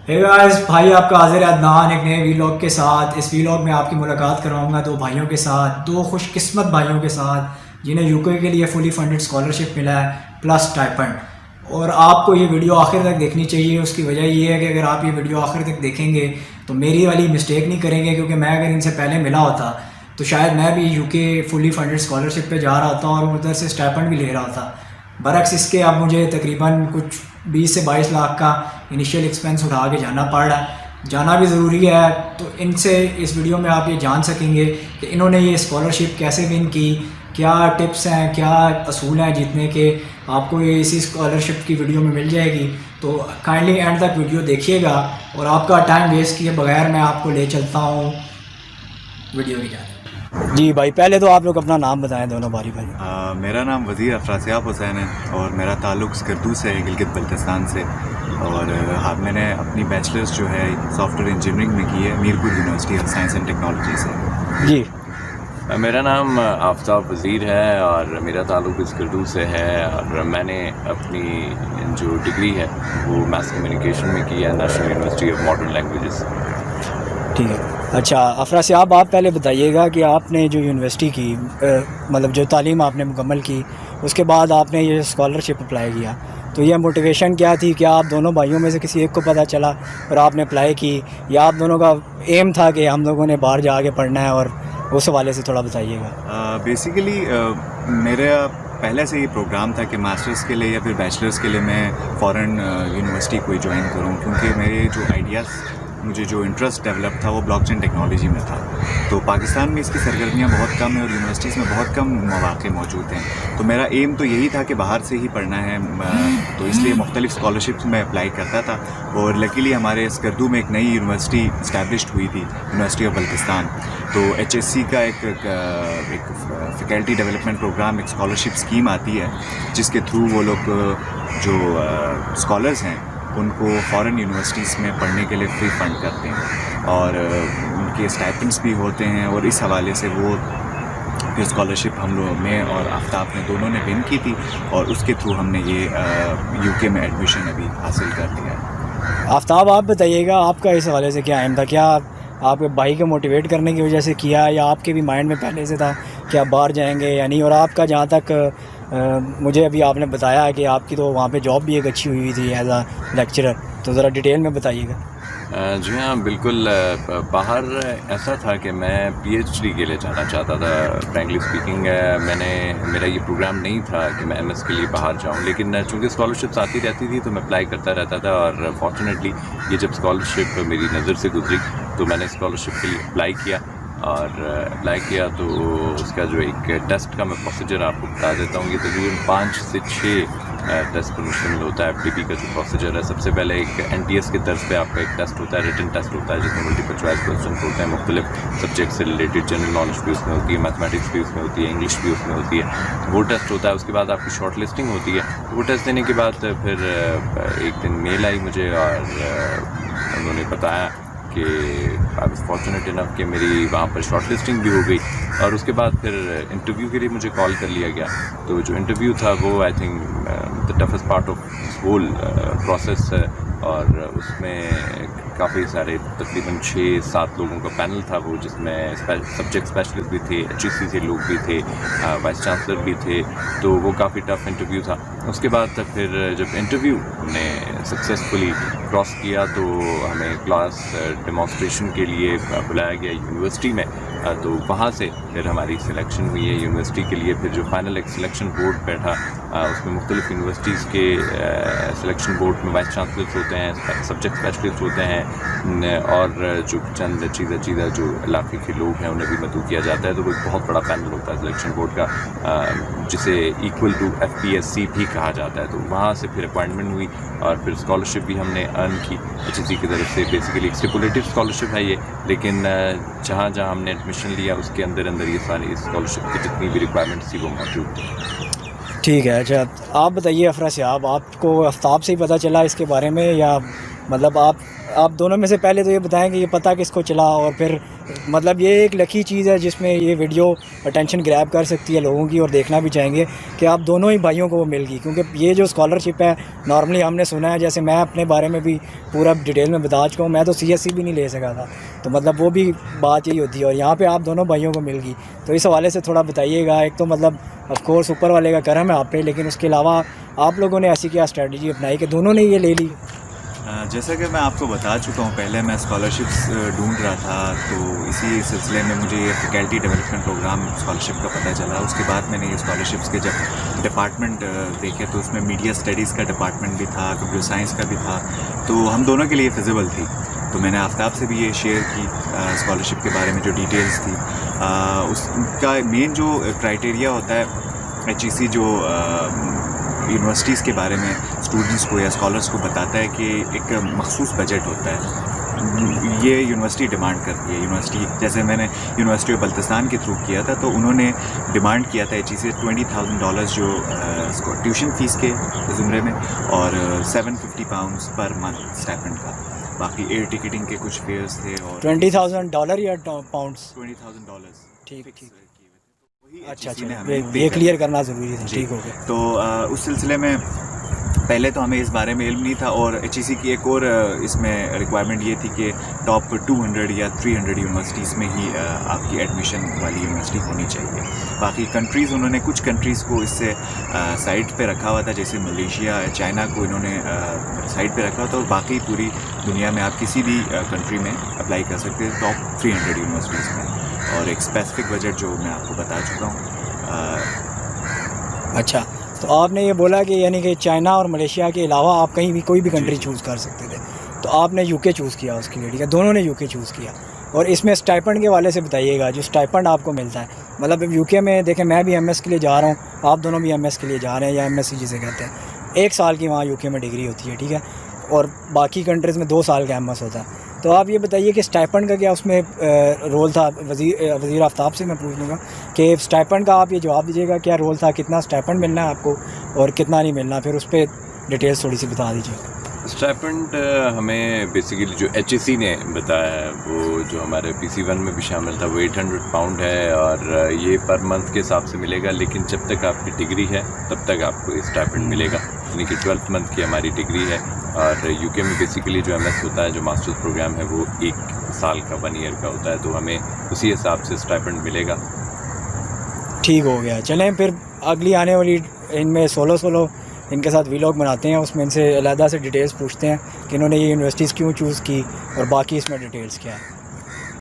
Hey guys, भाई आपका हाजिर है अदनान एक नए वीलॉग के साथ। इस वीलॉग में आपकी मुलाकात करवाऊंगा दो भाइयों के साथ, दो खुशकिस्मत भाइयों के साथ जिन्हें यूके के लिए फुली फंडेड स्कॉलरशिप मिला है प्लस स्टाइपेंड। और आपको ये वीडियो आखिर तक देखनी चाहिए। उसकी वजह ये है कि अगर आप ये वीडियो आखिर तक देखेंगे तो मेरी वाली मिस्टेक नहीं करेंगे, क्योंकि मैं अगर इनसे पहले मिला होता तो शायद मैं भी यूके फुली फंडेड स्कॉलरशिप पे जा रहा होता और उधर से स्टाइपेंड भी ले रहा होता। बरक्स इसके अब मुझे तकरीबन कुछ 20 से 22 लाख का इनिशियल एक्सपेंस उठा के जाना पड़ रहा है। जाना भी ज़रूरी है। तो इनसे इस वीडियो में आप ये जान सकेंगे कि इन्होंने ये स्कॉलरशिप कैसे विन की, क्या टिप्स हैं, क्या असूल हैं जीतने के। आपको ये इसी स्कॉलरशिप की वीडियो में मिल जाएगी। तो काइंडली एंड तक वीडियो देखिएगा और आपका टाइम वेस्ट किए बगैर मैं आपको ले चलता हूँ वीडियो की जाने। जी भाई, पहले तो आप लोग अपना नाम बताएं दोनों भाई। मेरा नाम वज़ीर अफरासियाब हुसैन है और मेरा ताल्लुक़ स्कर्दू से है, गिलगित बल्तिस्तान से। और हाँ, मैंने अपनी बैचलर्स जो है सॉफ्टवेयर इंजीनियरिंग में की है Mirpur university of science and technology से। जी, मेरा नाम आफ्ताब वज़ीर है और मेरा ताल्लुक़ स्कर्दू से है। और मैंने अपनी जो डिग्री है वो मास कम्युनिकेशन में की है, national university of modern languages. ठीक है। अच्छा अफरासियाब, आप पहले बताइएगा कि आपने जो यूनिवर्सिटी की मतलब जो तालीम आपने मुकम्मल की, उसके बाद आपने ये स्कॉलरशिप अप्लाई किया, तो ये मोटिवेशन क्या थी? क्या आप दोनों भाइयों में से किसी एक को पता चला और आपने अप्लाई की, या आप दोनों का एम था कि हम लोगों ने बाहर जाके पढ़ना है? और उस हवाले से थोड़ा बताइएगा। बेसिकली मेरा पहले से ही प्रोग्राम था कि मास्टर्स के लिए या फिर बैचलर्स के लिए मैं फ़ॉरेन यूनिवर्सिटी कोई ज्वाइन करूं, क्योंकि मेरे जो आइडियाज़, मुझे जो इंटरेस्ट डेवलप था वो ब्लॉकचेन टेक्नोलॉजी में था। तो पाकिस्तान में इसकी सरगर्मियाँ बहुत कम है और यूनिवर्सिटीज़ में बहुत कम मौक़े मौजूद हैं। तो मेरा एम तो यही था कि बाहर से ही पढ़ना है, तो इसलिए मुख्तलिफ़ स्कॉलरशिप्स में अप्लाई करता था। और लकीली हमारे स्कर्दू में एक नई यूनिवर्सिटी इस्टेब्लिश्ड हुई थी, यूनिवर्सिटी ऑफ बल्तिस्तान। तो HSC का एक फैकल्टी डेवलपमेंट प्रोग्राम, एक स्कॉलरशिप स्कीम आती है जिसके थ्रू वो लोग जो स्कॉलर्स हैं उनको फ़ॉरेन यूनिवर्सिटीज़ में पढ़ने के लिए फ्री फंड करते हैं और उनके स्टाइपेंड्स भी होते हैं। और इस हवाले से वो फिर स्कॉलरशिप हम लोग, मैं और आफ्ताब ने दोनों ने विन की थी और उसके थ्रू हमने ये यूके में एडमिशन अभी हासिल कर लिया है। आफ्ताब, आप बताइएगा आपका इस हवाले से क्या एम था? क्या आपके भाई को मोटिवेट करने की वजह से किया, या आपके भी माइंड में पहले से था कि आप बाहर जाएंगे या नहीं? और आपका जहाँ तक मुझे अभी आपने बताया कि आपकी तो वहाँ पे जॉब भी एक अच्छी हुई थी एज आ लेक्चरर, तो ज़रा डिटेल में बताइएगा। जी हाँ, बिल्कुल। बाहर ऐसा था कि मैं PhD के लिए जाना चाहता था। फ्रैंकली स्पीकिंग, मेरा ये प्रोग्राम नहीं था कि मैं MS के लिए बाहर जाऊं, लेकिन चूँकि स्कॉलरशिप्स आती रहती थी तो मैं अप्लाई करता रहता था। और फॉर्चुनेटली ये जब स्कॉलरशिप मेरी नज़र से गुजरी तो मैंने स्कॉलरशिप के लिए अप्लाई किया। और अप्लाई किया तो उसका जो एक टेस्ट का मैं प्रोसीजर आपको बता देता हूँ। ये तकरीबन 5 से 6 टेस्ट पर मुश्तमिल होता है। FTP का जो प्रोसीजर है, सबसे पहले एक NTS के तर्ज पे आपका एक टेस्ट होता है, रिटन टेस्ट होता है, जिसमें मल्टीपल चॉइस क्वेश्चन होते हैं, मुख्तलिफ सब्जेक्ट से रिलेटेड। जनरल नॉलेज भी उसमें होती है, मैथमेटिक्स भी उसमें होती है, इंग्लिश भी उसमें होती है। वो टेस्ट होता है। उसके बाद आपकी शॉर्ट लिस्टिंग होती है। वो टेस्ट देने के बाद फिर एक दिन मेल आई मुझे और उन्होंने बताया कि आई वाज फॉर्चुनेट इनफ कि मेरी वहाँ पर शॉर्ट लिस्टिंग भी हो गई। और उसके बाद फिर इंटरव्यू के लिए मुझे कॉल कर लिया गया। तो जो इंटरव्यू था वो I think the toughest part of this whole process है। और उसमें काफ़ी सारे तकरीबन 6-7 लोगों का पैनल था वो, जिसमें सब्जेक्ट स्पेशलिस्ट भी थे, HEC से लोग भी थे, वाइस चांसलर भी थे। तो वो काफ़ी टफ इंटरव्यू था। उसके बाद फिर जब इंटरव्यू हमने सक्सेसफुली क्रॉस किया तो हमें क्लास डेमोन्स्ट्रेशन के लिए बुलाया गया यूनिवर्सिटी में। तो वहाँ से फिर हमारी सिलेक्शन हुई है यूनिवर्सिटी के लिए। फिर जो फाइनल एक सिलेक्शन बोर्ड बैठा, उसमें मुख्तलिफ़ यूनिवर्सिटीज़ के सिलेक्शन बोर्ड में वाइस चांसलर्स होते हैं, सब्जेक्ट स्पेशलिस्ट होते हैं, और जो चंद चीज़ा जो इलाके के लोग हैं उन्हें भी मदऊ किया जाता है। तो वो एक बहुत बड़ा पैनल होता है सिलेक्शन बोर्ड का, जिसे इक्वल टू FPSC भी कहा जाता है। तो वहाँ से फिर अपॉइंटमेंट हुई और फिर स्कॉलरशिप भी हमने अर्न की HEC की तरफ से। बेसिकली एक स्टिपुलेटिव स्कॉलरशिप है ये, लेकिन जहाँ जहाँ हमने एडमिशन लिया उसके अंदर ये सारी स्कॉलरशिप की जितनी भी रिक्वायरमेंट्स थी वो मौजूद थी। ठीक है। अच्छा, आप बताइए अफरासियाब, आपको आफ्ताब से ही पता चला इसके बारे में, या मतलब आप दोनों में से पहले तो ये बताएं कि ये पता किसको चला, और फिर मतलब ये एक लकी चीज़ है जिसमें ये वीडियो अटेंशन ग्रैब कर सकती है लोगों की, और देखना भी चाहेंगे कि आप दोनों ही भाइयों को वो मिल गई। क्योंकि ये जो स्कॉलरशिप है नॉर्मली हमने सुना है, जैसे मैं अपने बारे में भी पूरा डिटेल में बता चुका हूँ, मैं तो CSE भी नहीं ले सका था, तो मतलब वो भी बात यही होती है। और यहाँ पे आप दोनों भाइयों को मिल गई, तो इस हवाले से थोड़ा बताइएगा। एक तो मतलब ऑफ कोर्स ऊपर वाले का करम है आप पे, लेकिन उसके अलावा आप लोगों ने ऐसी क्या स्ट्रेटजी अपनाई कि दोनों ने ये ले ली? जैसा कि मैं आपको बता चुका हूँ, पहले मैं स्कॉलरशिप्स ढूंढ रहा था, तो इसी सिलसिले में मुझे ये फैकल्टी डेवलपमेंट प्रोग्राम स्कॉलरशिप का पता चला। उसके बाद मैंने ये स्कॉलरशिप्स के जब डिपार्टमेंट देखे तो उसमें मीडिया स्टडीज़ का डिपार्टमेंट भी था, कंप्यूटर साइंस का भी था, तो हम दोनों के लिए फिजिबल थी। तो मैंने आफ्ताब से भी ये शेयर की स्कॉलरशिप के बारे में जो डिटेल्स थी। उसका मेन जो क्राइटेरिया होता है HEC जो यूनिवर्सिटीज़ के बारे में स्टूडेंट्स को या स्कॉलर्स को बताता है कि एक मखसूस बजट होता है, ये यूनिवर्सिटी डिमांड करती है। यूनिवर्सिटी जैसे मैंने यूनिवर्सिटी ऑफ बल्तिस्तान के थ्रू किया था, तो उन्होंने डिमांड किया था HEC से $20,000 जो ट्यूशन फ़ीस के ज़ुमरे में, और £750 पर मंथ स्टाइपेंड का। बाकी एयर टिकटिंग के कुछ फेयर्स थे। और $20,000 या पाउंड्स? $20,000। ठीक। अच्छा, ये क्लियर करना ज़रूरी था। ठीक हो गया। तो उस सिलसिले में पहले तो हमें इस बारे में इल्म नहीं था, और HEC की एक और इसमें रिक्वायरमेंट ये थी कि टॉप 200 या 300 यूनिवर्सिटीज़ में ही आपकी एडमिशन वाली यूनिवर्सिटी होनी चाहिए। बाकी कंट्रीज़, उन्होंने कुछ कंट्रीज़ को इससे साइड पे रखा हुआ था, जैसे मलेशिया, चाइना को इन्होंने साइड पे रखा हुआ था, और बाकी पूरी दुनिया में आप किसी भी कंट्री में अप्लाई कर सकते हैं टॉप 300 यूनिवर्सिटीज़ में। और एक स्पेसिफिक बजट जो मैं आपको बता चुका हूँ। अच्छा, तो आपने ये बोला कि यानी कि चाइना और मलेशिया के अलावा आप कहीं भी कोई भी कंट्री चूज़ कर सकते थे, तो आपने UK चूज़ किया उसके लिए, ठीक है? दोनों ने UK चूज़ किया। और इसमें स्टाइपेंड के वाले से बताइएगा, जो स्टाइपेंड आपको मिलता है, मतलब UK में देखें, मैं भी MS के लिए जा रहा हूँ, आप दोनों भी MS के लिए जा रहे हैं, या MSc जिसे कहते हैं। 1 साल की वहाँ UK में डिग्री होती है, ठीक है? और बाकी कंट्रीज़ में 2 साल का MS होता है। तो आप ये बताइए कि स्टाइपेंड का क्या उसमें रोल था? वज़ीर आफ्ताब से मैं पूछ लूँगा कि स्टाइपेंड का आप ये जवाब दीजिएगा, क्या रोल था, कितना स्टाइपेंड मिलना है आपको और कितना नहीं मिलना, फिर उस पर डिटेल्स थोड़ी सी बता दीजिए। स्टाइपेंड हमें बेसिकली जो HEC ने बताया है, वो जो हमारे PC1 में भी शामिल था, वो £800 है, और ये पर मंथ के हिसाब से मिलेगा। लेकिन जब तक आपकी डिग्री है तब तक आपको स्टाइपेंड मिलेगा, यानी कि 12th मंथ की हमारी डिग्री है। और UK में बेसिकली जो MS होता है, जो मास्टर्स प्रोग्राम है, वो 1 साल का 1 ईयर का होता है, तो हमें उसी हिसाब से स्टाइपेंड मिलेगा। ठीक हो गया। चलें फिर अगली आने वाली इनमें सोलो इनके साथ वीलॉग बनाते हैं, उसमें इनसे अलहदा से डिटेल्स पूछते हैं कि इन्होंने ये यूनिवर्सिटीज़ क्यों चूज़ की और बाकी इसमें डिटेल्स क्या है।